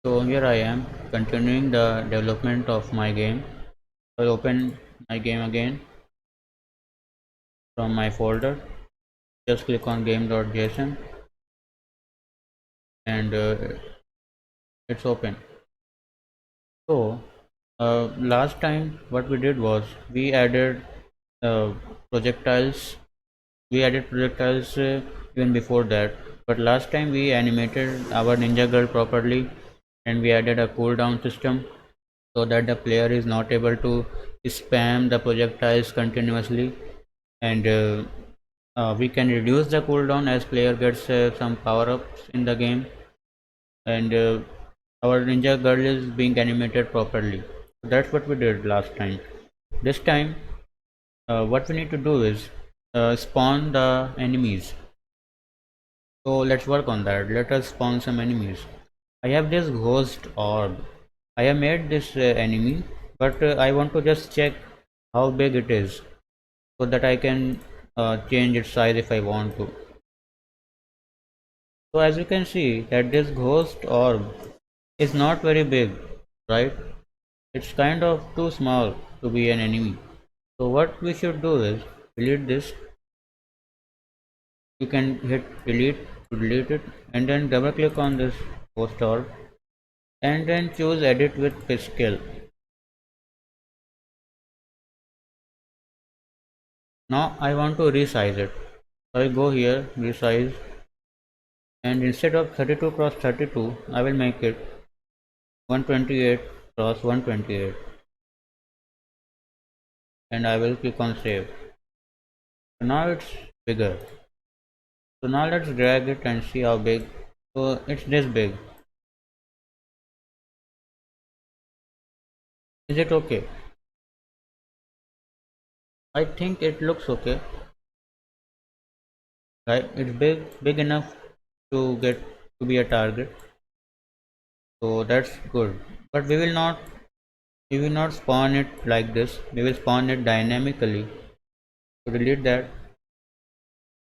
So here I am continuing the development of my game. I'll open my game again from my folder. Just click on game.json and it's open. So last time what we did was we added uh, projectiles. We added projectiles even before that. But last time we animated our Ninja Girl properly and we added a cooldown system so that the player is not able to spam the projectiles continuously, and we can reduce the cooldown as player gets some power-ups in the game, and our ninja girl is being animated properly. So that's what we did last time. This time what we need to do is spawn the enemies. So let's work on that. Let us spawn some enemies. I have this ghost orb. I have made this enemy, but I want to just check how big it is so that I can change its size if I want to. So as you can see that this ghost orb is not very big, right? It's kind of too small to be an enemy. So what we should do is delete this. You can hit delete to delete it, and then double click on this ghost orb and then choose edit with pixel. Now I want to resize it. So I go here, resize, and instead of 32 cross 32, I will make it 128 cross 128, and I will click on save. So now it's bigger. So now let's drag it and see how big. So it's this big. Is it okay? I think it looks okay. Right? It's big enough to get to be a target. So that's good. But we will not spawn it like this. We will spawn it dynamically. So delete that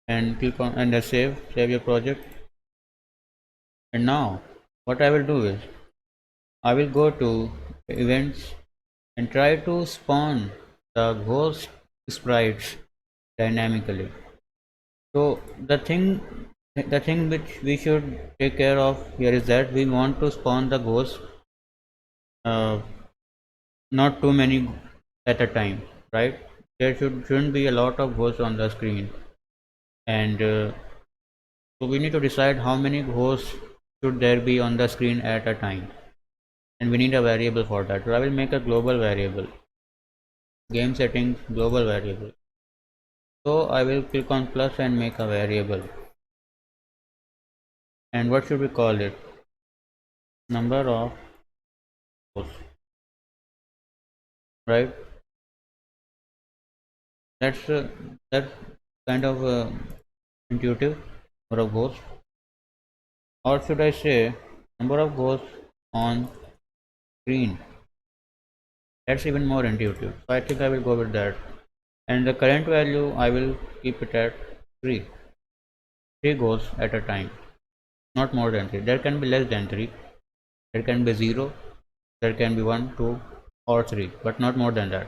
and click on and save your project. And now what I will do is I will go to events and try to spawn the ghost sprites dynamically. So the thing which we should take care of here is that we want to spawn the ghosts, uh, not too many at a time, right? There shouldn't be a lot of ghosts on the screen, and so we need to decide how many ghosts should there be on the screen at a time, and we need a variable for that. So I will make a global variable, game settings global variable. So I will click on plus and make a variable, and what should we call it? Number of ghosts, right? That's kind of intuitive. Number of ghosts, or should I say number of ghosts on screen? That's even more intuitive. So I think I will go with that. And the current value I will keep it at 3. 3 ghosts at a time, not more than 3. There can be less than 3. There can be 0. There can be 1, 2, or 3, but not more than that.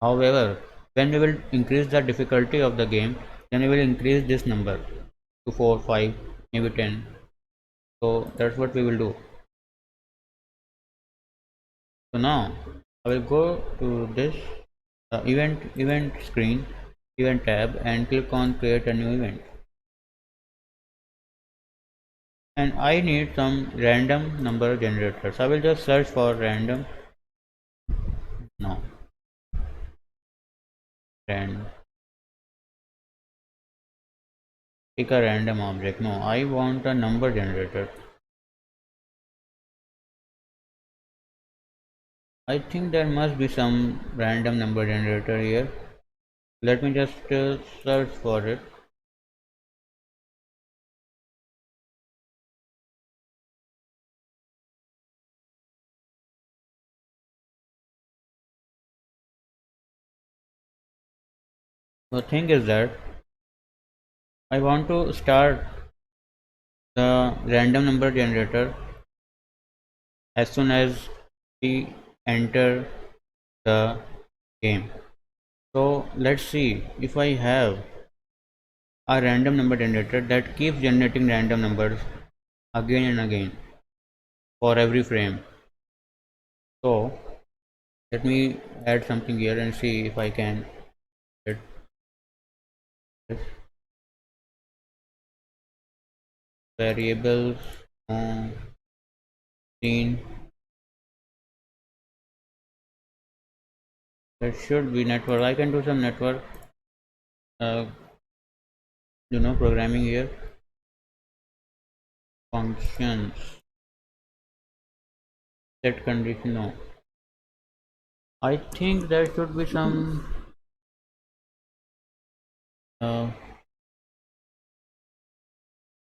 However, when we will increase the difficulty of the game, then we will increase this number to 4, 5, maybe 10. So that's what we will do. So now I will go to this event screen, event tab, and click on create a new event. And I need some random number generator. So I will just search for random. No, random. Pick a random object. No, I want a number generator. I think there must be some random number generator here. Let me just search for it. The thing is that I want to start the random number generator as soon as we enter the game. So let's see if I have a random number generator that keeps generating random numbers again and again for every frame. So let me add something here and see if I can get this variables on scene. That should be network. I can do some network uh, programming here. Functions, set condition. No, I think there should be some uh,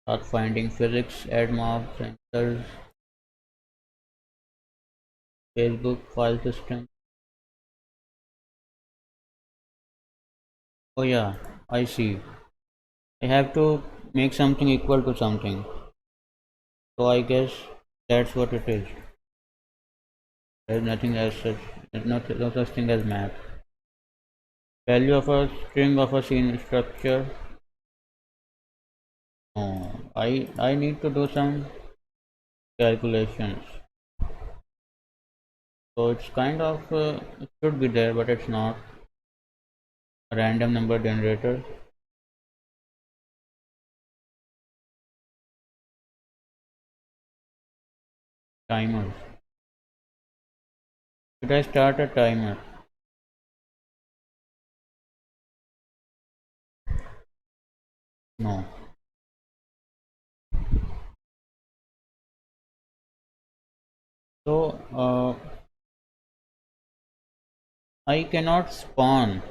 pathfinding, physics, add mob, sensors, Facebook file system. Oh yeah, I see. I have to make something equal to something. So I guess that's what it is. There's nothing as such, no such thing as math. Value of a string of a scene structure. Oh, I need to do some calculations. So it's kind of it should be there, but it's not. A random number generator. Timers. Should I start a timer? No. So I cannot spawn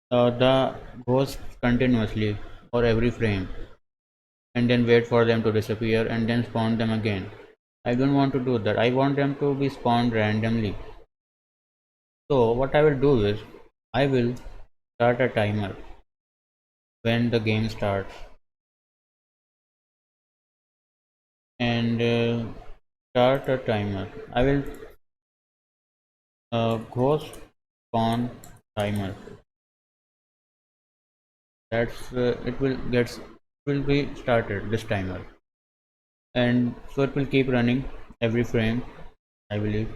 the ghosts continuously or every frame and then wait for them to disappear and then spawn them again. I don't want to do that. I want them to be spawned randomly. So what I will do is I will start a timer when the game starts and start a timer. I will ghost spawn timer. That's will be started this timer, and so it will keep running every frame, I believe.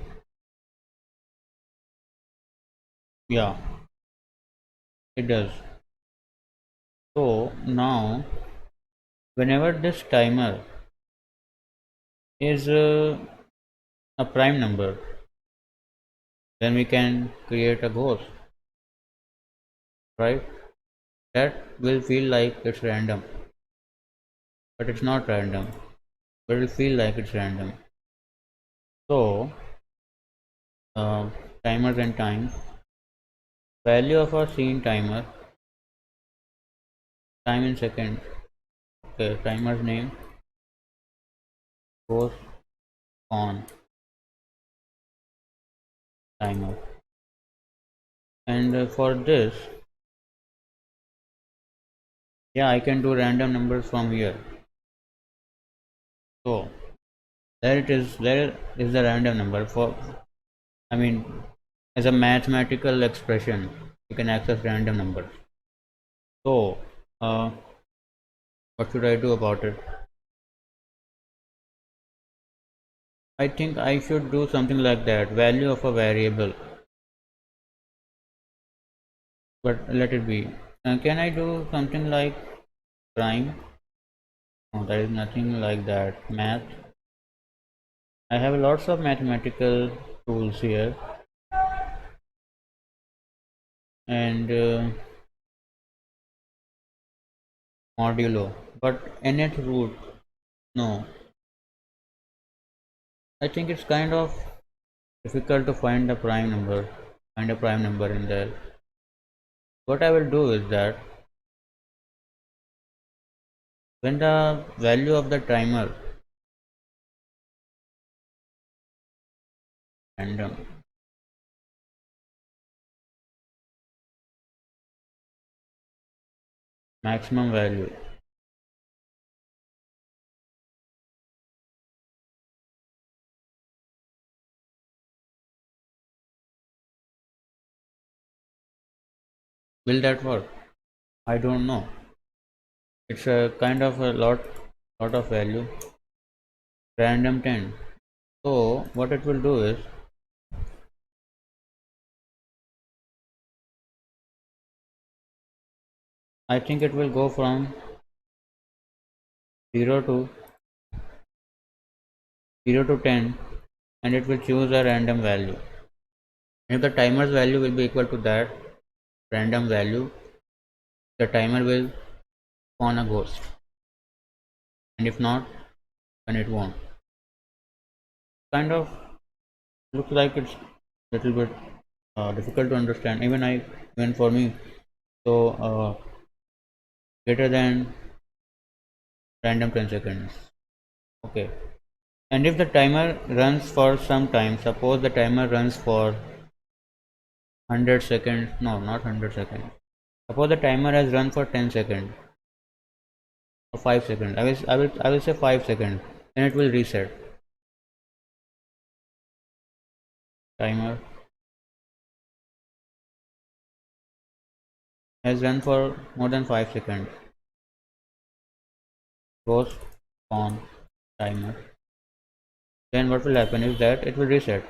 Yeah, it does. So now whenever this timer is a prime number, then we can create a ghost, right? That will feel like it's random, but it's not random, but it will feel like it's random. So timers and time, value of a scene timer, time in seconds. Okay, timer's name goes on timer, and for this, yeah, I can do random numbers from here. So there it is. There is the random number for, I mean, as a mathematical expression, you can access random numbers. So what should I do about it? I think I should do something like that. Value of a variable, but let it be. Can I do something like prime? No, there is nothing like that. Math. I have lots of mathematical tools here, and modulo, but nth root, no. I think it's kind of difficult to find a prime number in there. What I will do is that when the value of the timer random maximum value, Will that work? I don't know. It's a kind of a lot of value. Random 10. So what it will do is, I think it will go from 0 to 0 to 10, and it will choose a random value. If the timer's value will be equal to that random value, the timer will spawn a ghost, and if not, then it won't. Kind of looks like it's a little bit difficult to understand. Even for me. So greater than random 10 seconds. Okay. And if the timer runs for some time, suppose the timer runs for 100 seconds, no, not 100 seconds. Suppose the timer has run for 10 seconds or 5 seconds. I will say 5 seconds. Then it will reset. Timer has run for more than 5 seconds. Goes on timer. Then what will happen is that it will reset.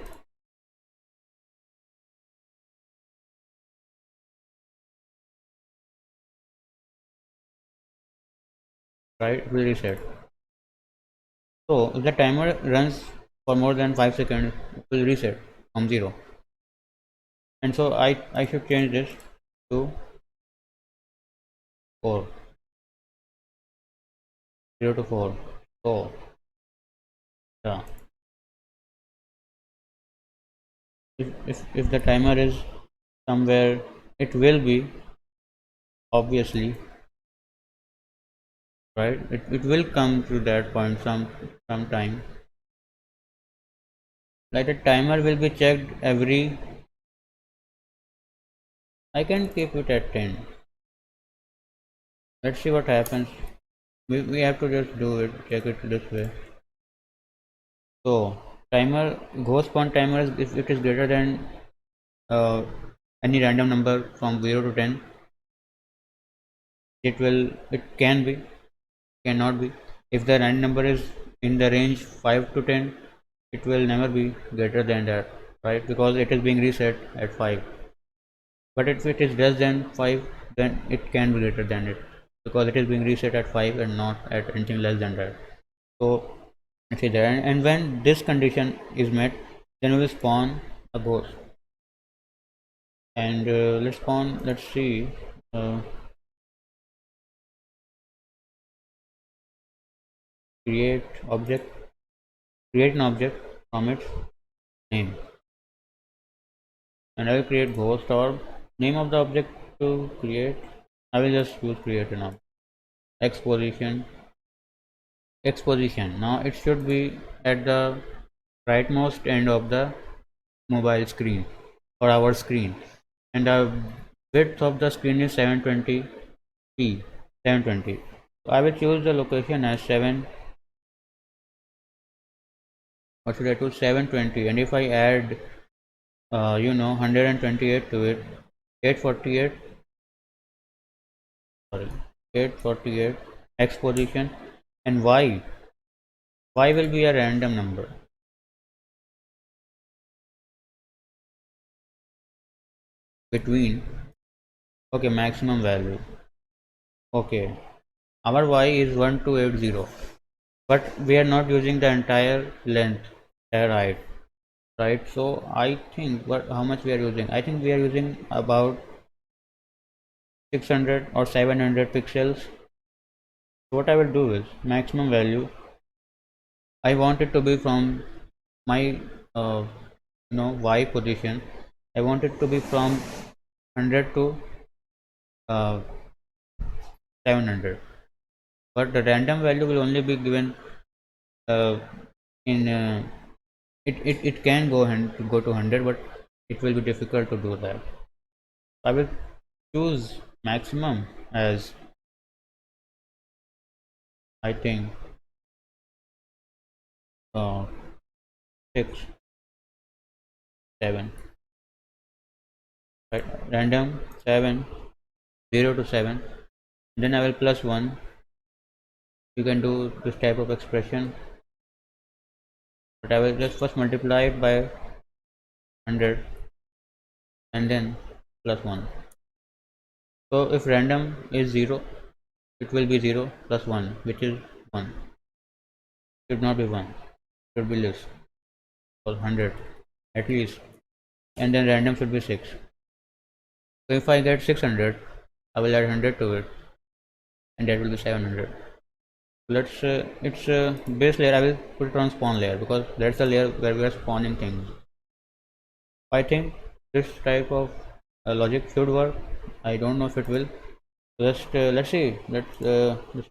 Right? It will reset. So if the timer runs for more than 5 seconds, it will reset from 0. And so I should change this to 4. 0 to 4. So yeah, if the timer is somewhere, it will be obviously, right, it will come to that point some time. Like the timer will be checked every, I can keep it at 10. Let's see what happens. We have to just do it, check it this way. So timer, ghost spawn timer is, if it is greater than uh, any random number from 0 to 10, it can be, cannot be. If the random number is in the range 5 to 10, it will never be greater than that, right, because it is being reset at 5. But if it is less than 5, then it can be greater than it, because it is being reset at 5 and not at anything less than that. So let's see that, and when this condition is met, then we will spawn a ghost. And let's see, uh, create object, create an object from its name, and I will create ghost orb. Name of the object to create, I will just use create an object. Exposition, exposition. Now it should be at the rightmost end of the mobile screen or our screen, and the width of the screen is 720p, 720. So I will choose the location as 7, what should I choose, 720, and if I add 128 to it, 848, sorry, 848 exposition, and y will be a random number between, okay, maximum value, okay, our y is 1280, but we are not using the entire length, entire height, right? So I think, what, how much we are using, I think we are using about 600 or 700 pixels. So what I will do is, maximum value, I want it to be from my y position, I want it to be from 100 to 700, but the random value will only be given uh, in it can go to 100, but it will be difficult to do that. I will choose maximum as, I think, uh, 6, 7, right? Random 7, 0 to 7. Then I will plus 1. You can do this type of expression, but I will just first multiply it by 100 and then plus 1. So if random is 0, it will be 0 plus 1, which is 1. Should not be 1, should be less, or 100 at least, and then random should be 6. So if I get 600, I will add 100 to it, and that will be 700. Let's its base layer I will put it on spawn layer, because that's the layer where we are spawning things. I think this type of logic should work. I don't know if it will. Just let's see. Let's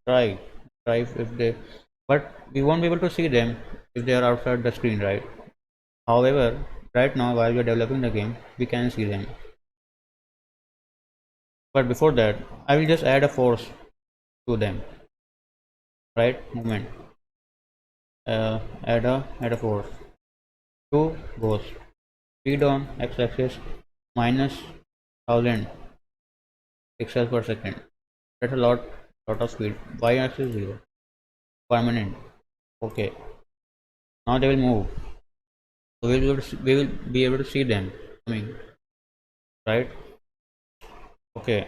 try if they. But we won't be able to see them if they are outside the screen, right? However, right now while we are developing the game, we can see them. But before that, I will just add a force to them, right? Movement. Add a force. 2 goes. Speed on x-axis minus 1000 pixels per second. That's a lot of speed. Y-axis 0. Permanent. Okay. Now they will move. So we will be able to see them coming. Right? Okay.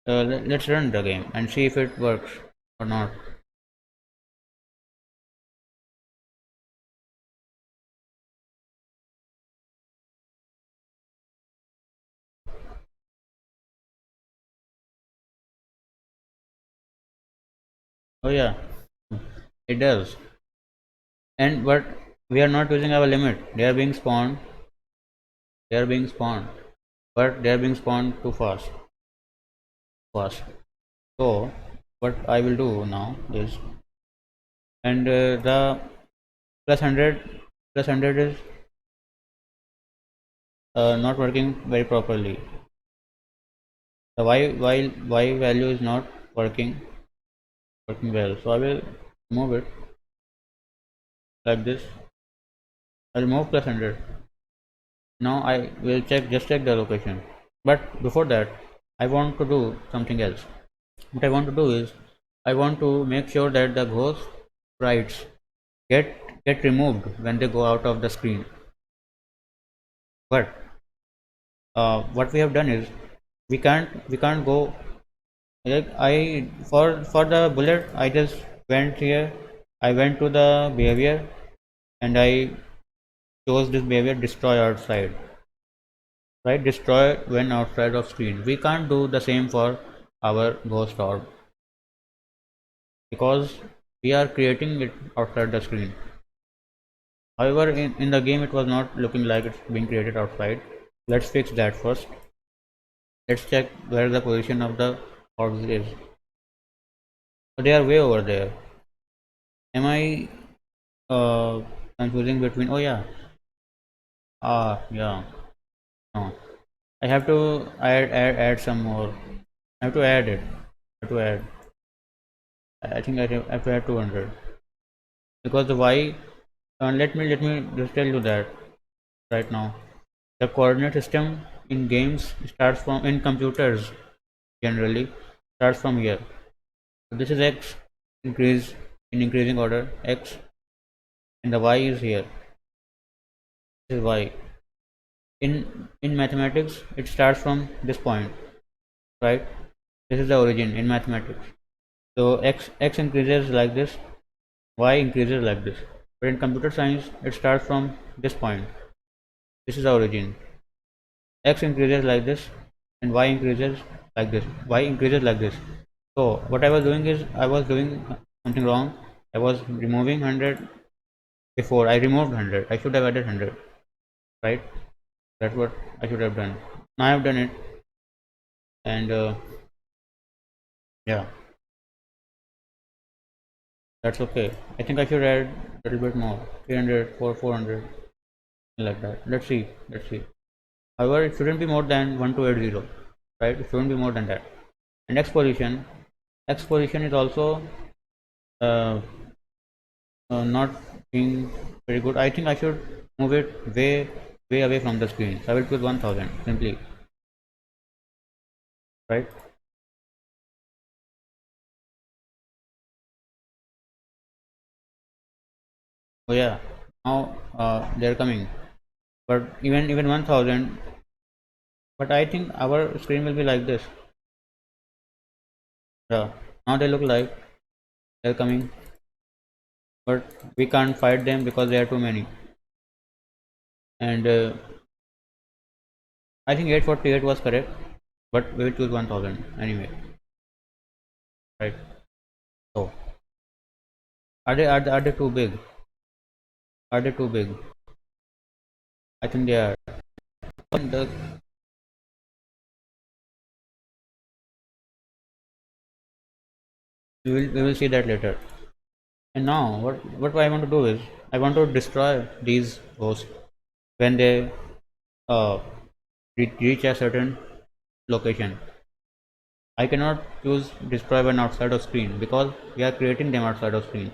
Let's run the game and see if it works or not. Oh yeah, it does. And but we are not using our limit. They are being spawned. They are being spawned. But they are being spawned too fast. So what I will do now is, and the plus 100 is not working very properly. The y value is not working well. So I will move it like this. I'll move plus 100. Now I will check the location. But before that, I want to do something else. What I want to do is, I want to make sure that the ghost sprites get removed when they go out of the screen. But what we have done is, we can't go, like, I for the bullet I just went here, I went to the behavior and I chose this behavior destroy outside, right? Destroy when outside of screen. We can't do the same for our ghost orb, because we are creating it outside the screen. However, in the game it was not looking like it's being created outside. Let's fix that first. Let's check where the position of the orbs is. So they are way over there. Am I confusing between? Oh yeah. Yeah. No. I have to add some more. I have to add it. I have to add. I think I have to add 200, because the y. Let me just tell you that right now. The coordinate system in games starts from, in computers generally, starts from here. So this is x increase in increasing order x, and the y is here. This is y. In mathematics, it starts from this point, right? This is the origin in mathematics. So x increases like this, y increases like this. But in computer science, it starts from this point. This is the origin. X increases like this, and y increases like this. Y increases like this. So what I was doing is, I was doing something wrong. I was removing 100 before. I removed 100. I should have added 100, right? That's what I should have done. Now I have done it, and yeah, that's okay. I think I should add a little bit more, 300 for 400, like that. Let's see. However, it shouldn't be more than 1280, right? It shouldn't be more than that. And X position is also uh, not being very good. I think I should move it way away from the screen. So I will put 1000 simply. right? Oh yeah, now they're coming, but even 1000. But I think our screen will be like this. Yeah, now they look like they're coming, but we can't fight them because there are too many. And I think 848 was correct, but we will choose 1000 anyway, right? So are they too big? Are they too big? I think they are. The, we will see that later. And now what I want to do is I want to destroy these hosts when they uh, reach a certain location. I cannot choose destroy one outside of screen because we are creating them outside of screen.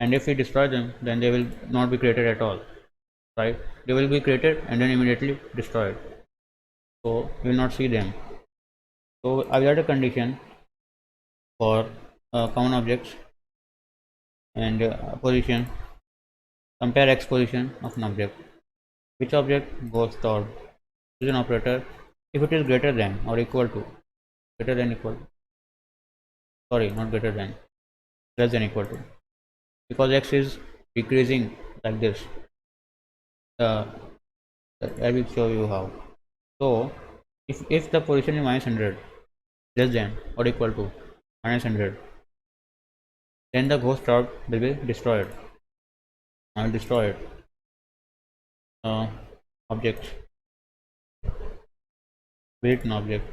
And if we destroy them, then they will not be created at all, right? They will be created and then immediately destroyed. So we will not see them. So I got a condition for common objects and position. Compare x position of an object. Which object goes stored? Use an operator if it is greater than or equal to, greater than equal, sorry, not greater than, less than equal to, because x is decreasing like this. uh, I will show you how. So if the position is -100, less than or equal to -100, then the ghost route will be destroyed. I will destroy it. uh, Objects, create an object,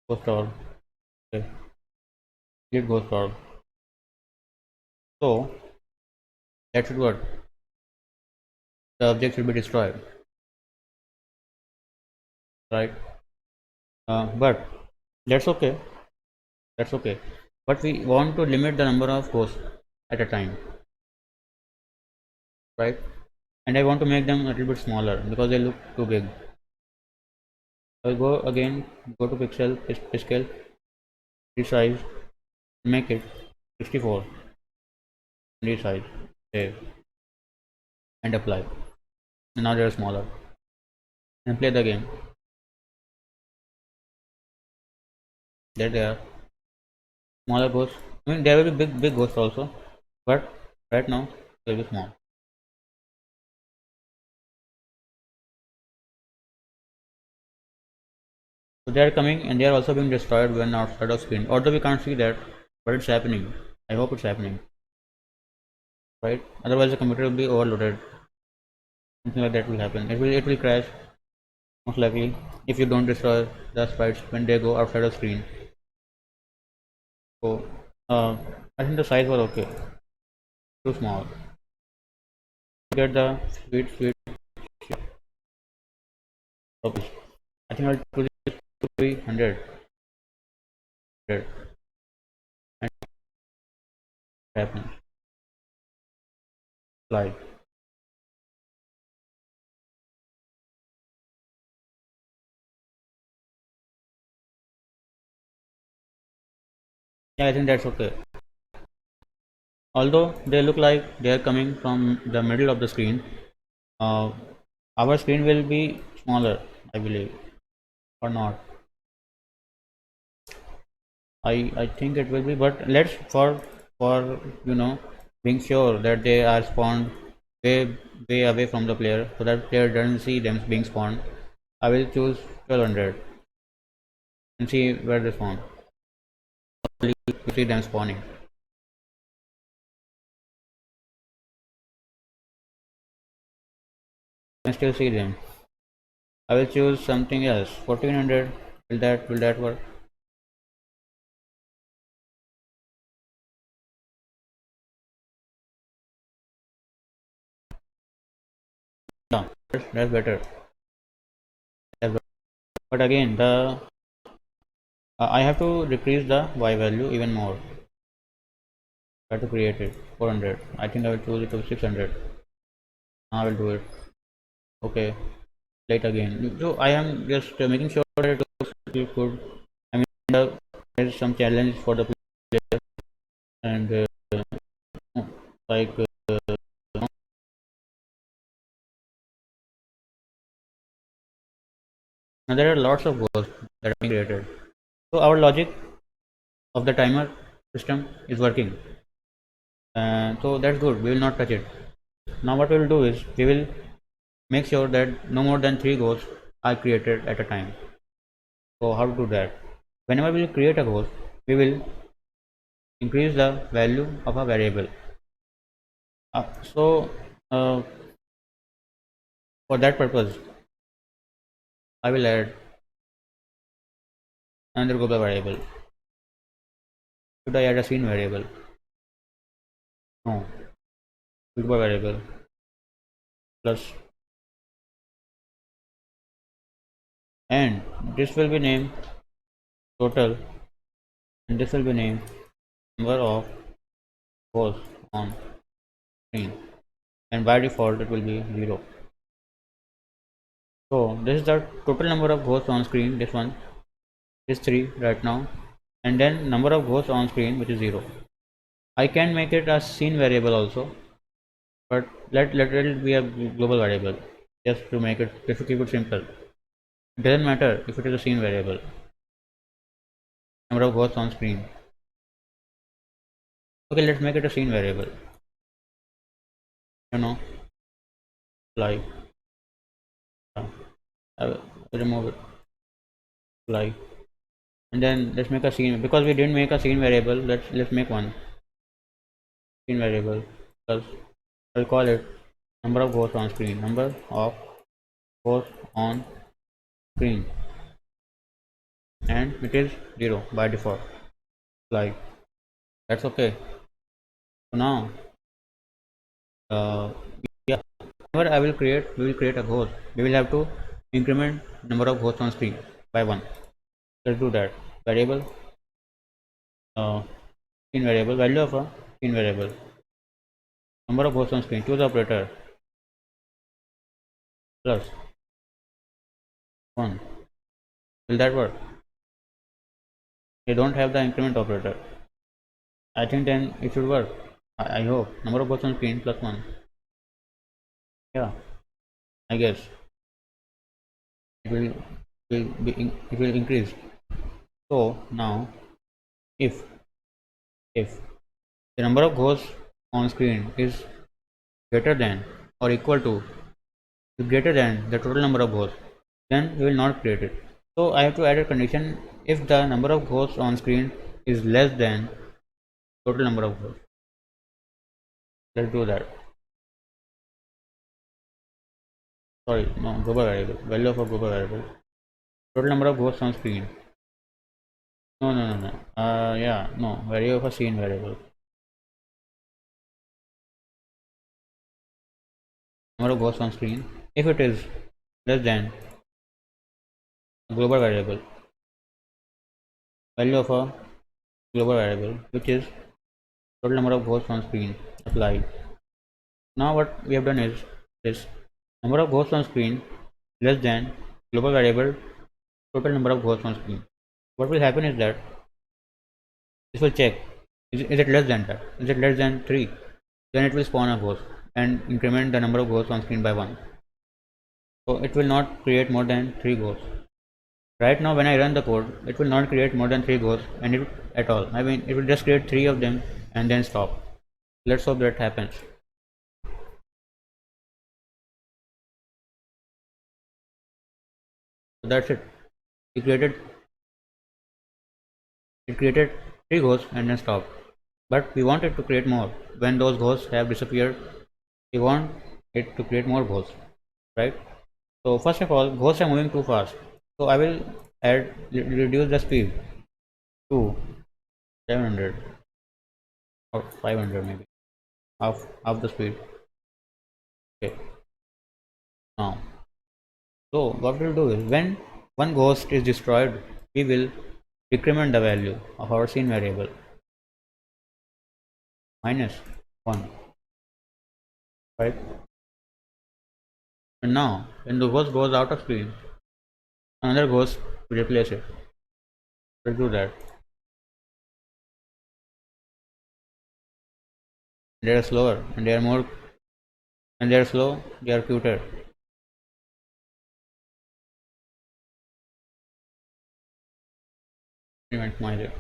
ghost route. Okay, create ghost route. So that should work. The object should be destroyed, right? But that's okay. That's okay. But we want to limit the number of ghosts at a time, right? And I want to make them a little bit smaller because they look too big. I'll go again, go to pixel, scale, resize, make it 64, resize, save, and apply. And now they're smaller. And play the game. There they are. Smaller ghosts. I mean, there will be big ghosts also, but right now they'll be small. So they are coming and they are also being destroyed when outside of screen. Although we can't see that, but it's happening. I hope it's happening, right? Otherwise the computer will be overloaded. Something like that will happen. It will crash most likely if you don't destroy the sprites when they go outside of screen. So I think the size was okay. Too small. Get the sweet copies. I think I'll put it to 300 and happen. Slide. Yeah, I think that's okay. Although they look like they are coming from the middle of the screen, uh, our screen will be smaller, I believe, or not. I think it will be, but let's for being sure that they are spawned way away from the player, so that player doesn't see them being spawned. I will choose 1200 and see where they spawn. You see them spawning. You can still see them. I will choose something else. 1400. Will that work? Yeah, that's better. That's better. But again, the I have to decrease the y value even more. I have to create it 400. I think I will choose it to 600. I will do it. Okay, late again. So I am just making sure that it looks you could, I mean, there's some challenge for the player, and like now there are lots of ghosts that are being created. So our logic of the timer system is working, so that's good. We will not touch it. Now what we will do is we will make sure that no more than 3 ghosts are created at a time. So how to do that? Whenever we will create a ghost, we will increase the value of a variable. So for that purpose, I will add another global variable. Should I add a scene variable? No. Global variable plus, and this will be named total, and this will be named number of ghosts on screen, and by default it will be 0. So this is the total number of ghosts on screen. This one is 3 right now, and then number of ghosts on screen, which is 0. I can make it a scene variable also, but let it be a global variable, just to make it, just to keep it simple. It doesn't matter if it is a scene variable. Number of ghosts on screen. Okay, let's make it a scene variable. You know, like I will remove it, like, and then let's make a scene, because we didn't make a scene variable. Let's make one scene variable, plus I'll call it number of ghosts on screen. Number of ghosts on screen, and it is 0 by default. Like, that's okay. So now, uh, yeah, whenever we will create a ghost. We will have to increment number of ghosts on screen by 1. Let's do that. Variable, uh, scene variable, value of a scene variable. Number of ghosts on screen. Choose operator plus 1. Will that work? They don't have the increment operator. I think then it should work. I hope. Number of ghosts on screen plus 1. Yeah, I guess it it will increase. So now, if if the number of ghosts on screen is greater than or equal to, greater than the total number of ghosts, then we will not create it. So I have to add a condition: if the number of ghosts on screen is less than total number of ghosts. Let's do that. Sorry, no, global variable, value of a global variable, total number of ghosts on screen. No. Yeah, no, value of a scene variable, number of ghosts on screen. If it is less than a global variable, value of a global variable, which is total number of ghosts on screen, applied. Now what we have done is this: number of ghosts on screen less than global variable total number of ghosts on screen. What will happen is that this will check, is it less than that? Is it less than 3? Then it will spawn a ghost and increment the number of ghosts on screen by 1. So it will not create more than 3 ghosts. Right now when I run the code, it will not create more than 3 ghosts and it at all. I mean, it will just create 3 of them and then stop. Let's hope that happens. So that's it. It created it created 3 ghosts and then stopped. But we want it to create more. When those ghosts have disappeared, we want it to create more ghosts, right? So first of all, ghosts are moving too fast. So I will reduce the speed to 700 or 500 maybe, half the speed. Okay. Now, so what we'll do is when one ghost is destroyed, we will decrement the value of our scene variable minus 1, right? And now when the ghost goes out of screen, another ghost to replace it. Let's do that. They are slower and they are more, and they are slow, they are cuter. Event Smiler.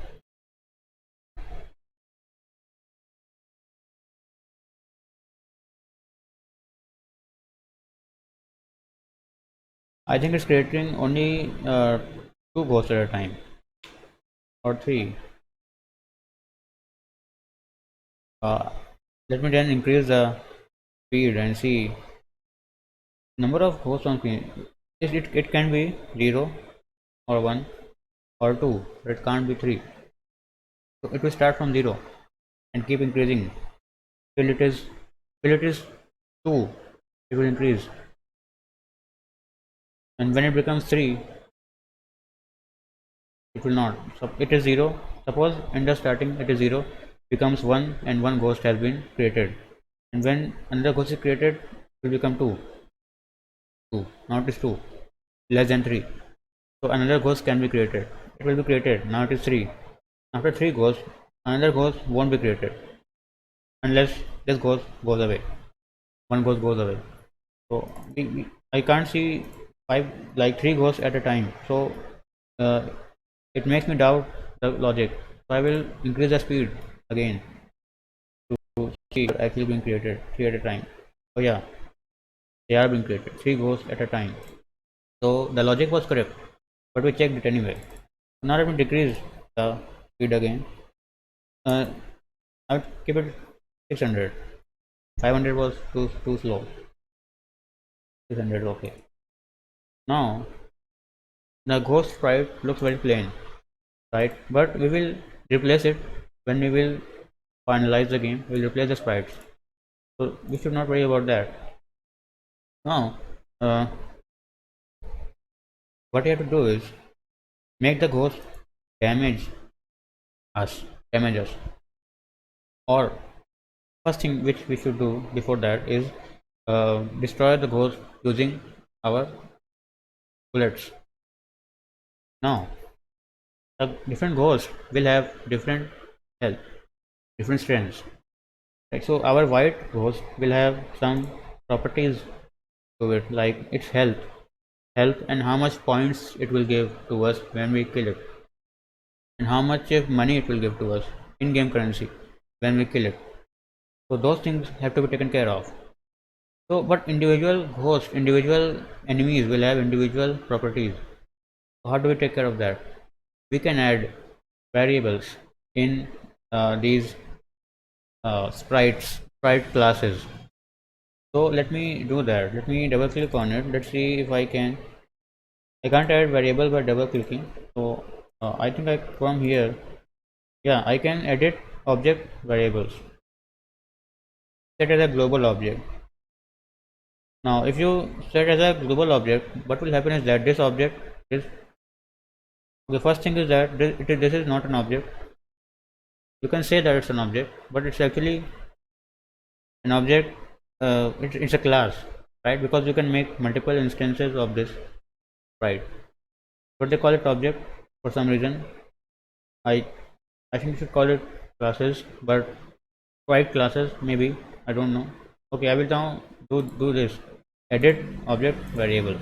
I think it's creating only two ghosts at a time or three. Uh, Let me then increase the speed and see number of ghosts on screen. It can be 0 or 1 or 2, but it can't be 3. So it will start from 0 and keep increasing till it is 2. It will increase, and when it becomes 3, it will not. So it is 0. Suppose in the starting it is 0, becomes 1, and one ghost has been created. And when another ghost is created, it will become 2. 2. Now it is 2. Less than 3. So another ghost can be created. It will be created. Now it is 3. After 3 ghosts, another ghost won't be created unless this ghost goes away. One ghost goes away. So I can't see 3 ghosts at a time. So uh, it makes me doubt the logic. So I will increase the speed again to see actually being created 3 at a time. Oh yeah, they are being created 3 ghosts at a time. So the logic was correct, but we checked it anyway. Now let me decrease the speed again. Uh, I'll keep it 600. 500 was too slow. 600 okay. Now the ghost sprite looks very plain, right? But we will replace it when we will finalize the game. We'll replace the sprites, so we should not worry about that. Now what you have to do is make the ghost damage damage us, or first thing which we should do before that is destroy the ghost using our bullets. Now the different ghosts will have different health, different strengths, right? So our white ghost will have some properties to it, like its health and how much points it will give to us when we kill it, and how much money it will give to us in game currency when we kill it. So those things have to be taken care of. So but individual ghosts, individual enemies will have individual properties. So how do we take care of that? We can add variables in these sprite classes. So let me do that. Let me double click on it. Let's see if I can't add variable by double clicking. So I think I from here, yeah, I can edit object variables, set as a global object. Now if you set as a global object, what will happen is that this object is, the first thing is that this is not an object. You can say that it's an object, but it's actually an object. It's a class, right? Because you can make multiple instances of this, right? But they call it object for some reason. I I think you should call it classes, but quite classes maybe, I don't know. Okay, I will now do this. Edit object variables.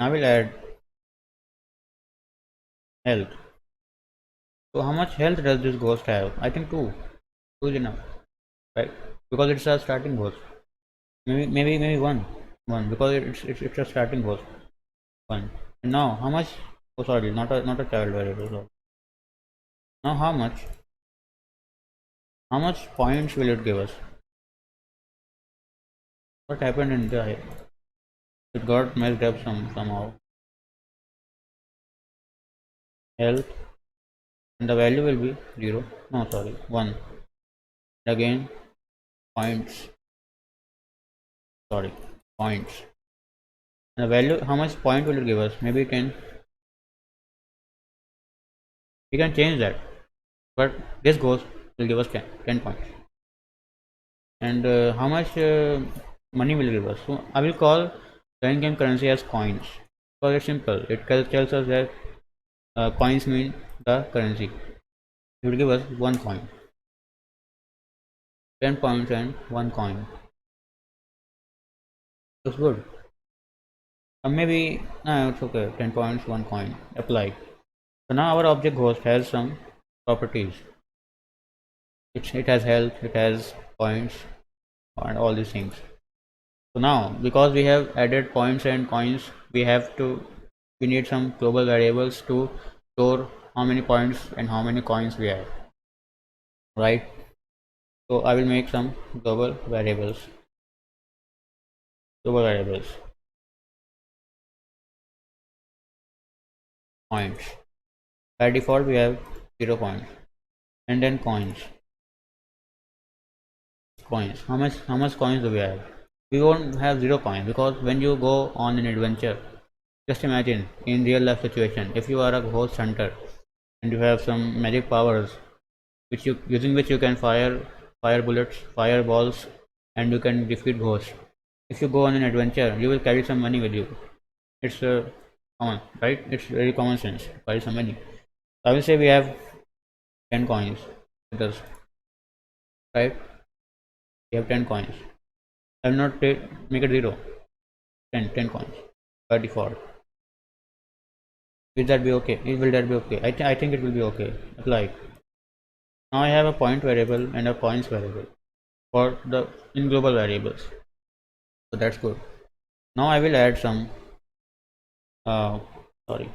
I will add health. So how much health does this ghost have? I think two is enough, right? Because it's a starting ghost. Maybe one because it's a starting ghost. One. And now how much? Oh sorry, not a child variable. So now how much points will it give us? What happened in the, it got messed up somehow. Health, and the value will be 0. No sorry, 1. Again points, sorry, points. And the value, how much point will it give us? Maybe 10. We can change that, but this goes will give us 10 points. And how much money will give us? So I will call the in-game currency as coins. Because it's simple. It tells us that coins mean the currency. It will give us one coin, 10 points and one coin. Looks good. Maybe no, it's okay. 10 points, one coin. Apply. So now our object host has some properties. It has health, it has points, and all these things. So now, because we have added points and coins, we need some global variables to store how many points and how many coins we have, right? So I will make some global variables, points. By default, we have 0 points, and then coins. How much coins do we have? We won't have 0 coins because when you go on an adventure, just imagine in real life situation, if you are a ghost hunter and you have some magic powers which you can fire bullets, fire balls, and you can defeat ghosts. If you go on an adventure, you will carry some money with you. It's common, right? It's very common sense. Carry some money. I will say we have 10 coins with us, right? We have 10 coins. I will not make it 0. 10 coins by default. Will that be okay? Will that be okay? I think it will be okay. Apply. Now I have a point variable and a coins variable for the in global variables. So that's good. Now I will add some uh, sorry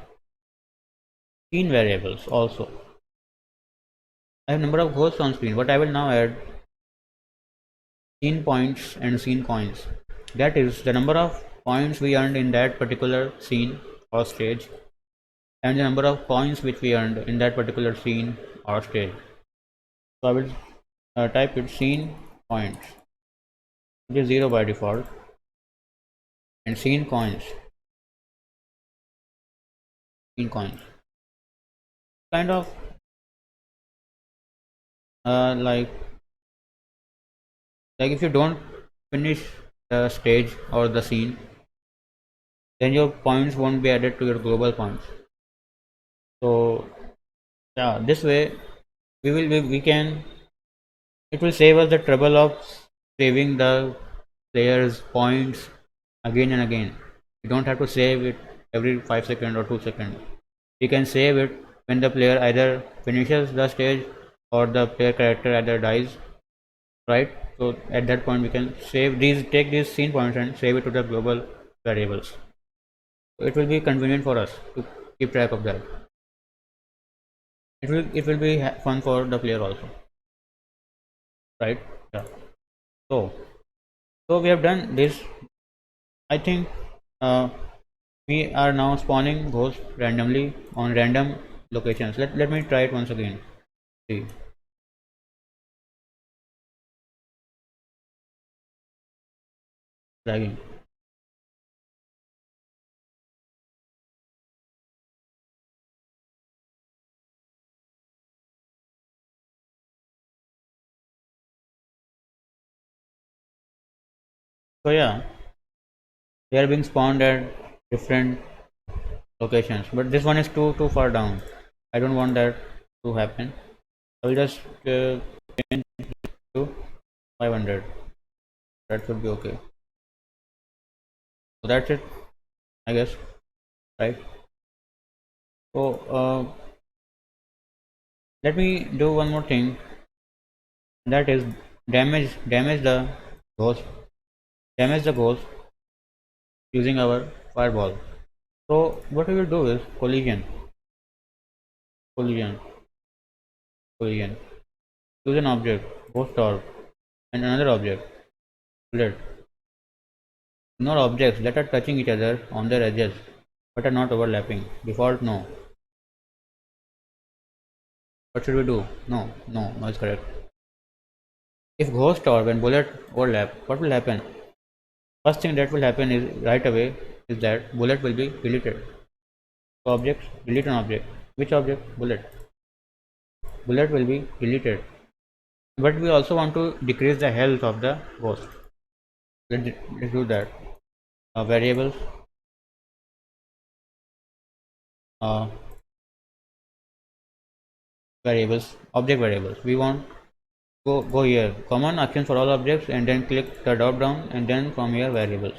scene variables also. I have number of ghosts on screen, but I will now add scene points and scene coins. That is the number of points we earned in that particular scene or stage, and the number of coins which we earned in that particular scene or stage. So I will type it scene points, which is 0 by default, and scene coins, kind of like if you don't finish the stage or the scene, then your points won't be added to your global points. So yeah, this way we can, it will save us the trouble of saving the players points again and again. You don't have to save it every 5 seconds or 2 seconds. You can save it when the player either finishes the stage or the player character either dies, right? So at that point we can take these scene points and save it to the global variables. So it will be convenient for us to keep track of that. It will be fun for the player also, right? Yeah. So we have done this. I think we are now spawning ghosts randomly on random locations. Let me try it once again. See, dragging. So yeah, they are being spawned at different locations, but this one is too far down. I don't want that to happen. I will just change to 500. That should be okay. So that's it, I guess, right? So let me do one more thing. That is damage ghost damage the ghost using our fireball. So what we will do is collision, collision. Use an object, ghost orb, and another object, bullet. Ignore objects that are touching each other on their edges but are not overlapping. Default no. What should we do? No is correct. If ghost orb and bullet overlap, what will happen? First thing that will happen is right away is that bullet will be deleted. So objects, delete an object. Which object? Bullet. Bullet will be deleted. But we also want to decrease the health of the ghost. Let's do that. Variables, uh, variables, object variables. We want go here, common actions for all objects, and then click the drop down, and then from here variables.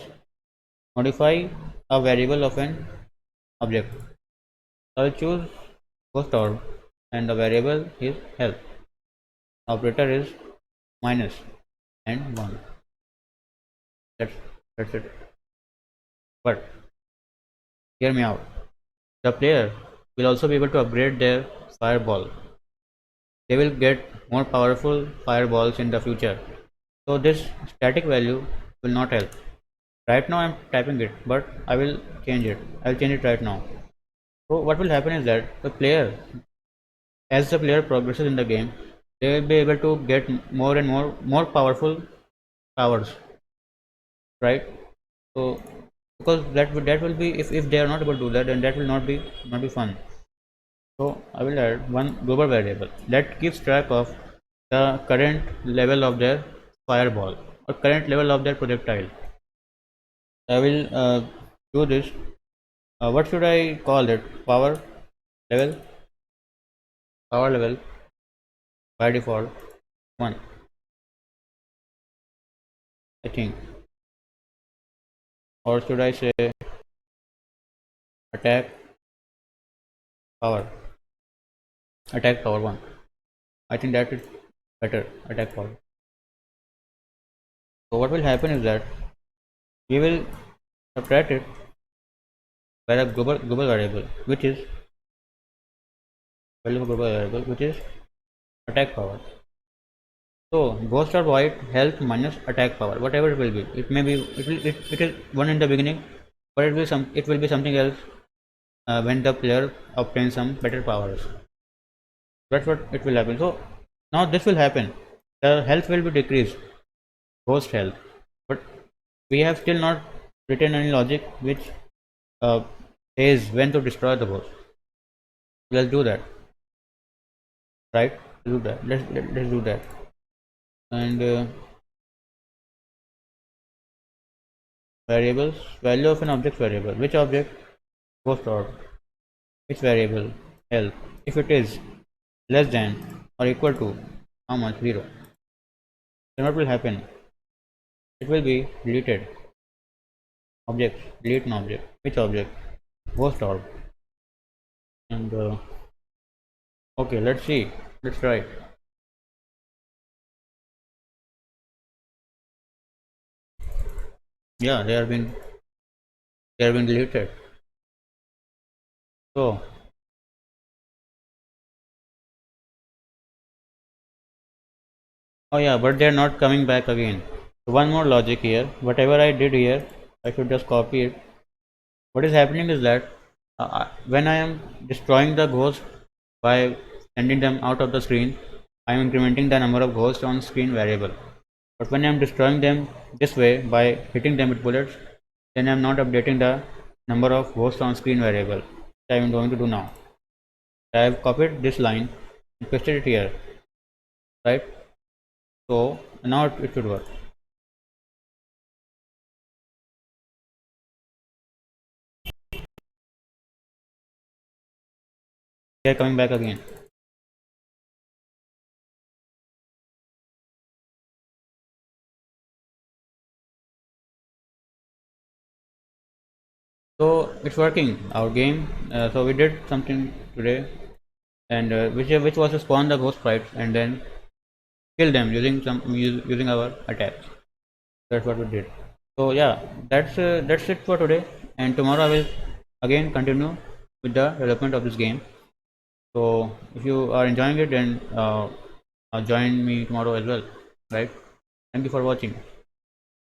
Modify a variable of an object. I will choose ghost orb, and the variable is health. Operator is minus and 1. That's that's it. But hear me out. The player will also be able to upgrade their fireball. They will get more powerful fireballs in the future. So this static value will not help. Right now I'm typing it, but I will change it. I'll change it right now. So what will happen is that as the player progresses in the game, they will be able to get more and more powerful powers, right? So because that will be, if they are not able to do that, then that will not be fun. So I will add one global variable that keeps track of the current level of their fireball or current level of their projectile. I will do this. What should I call it? Level, power level by default 1, I think, or should I say attack power? Attack power 1. I think that is better. Attack power. So what will happen is that we will subtract it by the global variable, which is value of global variable, which is attack power. So ghost or void health minus attack power, whatever it will be. It may be it is 1 in the beginning, but it will be something else when the player obtains some better powers. That's what it will happen. So now this will happen. The health will be decreased, ghost health, but we have still not written any logic which uh, says when to destroy the ghost. Let's do that, right? Do that. Let's do that. And variables, value of an object variable. Which object? Ghost orb. Which variable? Health. If it is less than or equal to how much? 0. Then what will happen? It will be deleted. Objects. Delete an object. Which object? Ghost orb. And okay, let's see. Let's try. Yeah, they have been deleted. So oh yeah, but they're not coming back again. So one more logic here. Whatever I did here, I should just copy it. What is happening is that when I am destroying the ghost by sending them out of the screen, I am incrementing the number of ghosts on screen variable. But when I am destroying them this way by hitting them with bullets, then I am not updating the number of ghosts on screen variable. Which I am going to do now. I have copied this line and pasted it here, right? So now it should work. They are coming back again. So it's working our game. So we did something today, and which was to spawn the ghost sprites and then kill them using our attacks. That's what we did. So yeah, that's it for today. And tomorrow I will again continue with the development of this game. So if you are enjoying it, then join me tomorrow as well. Right? Thank you for watching.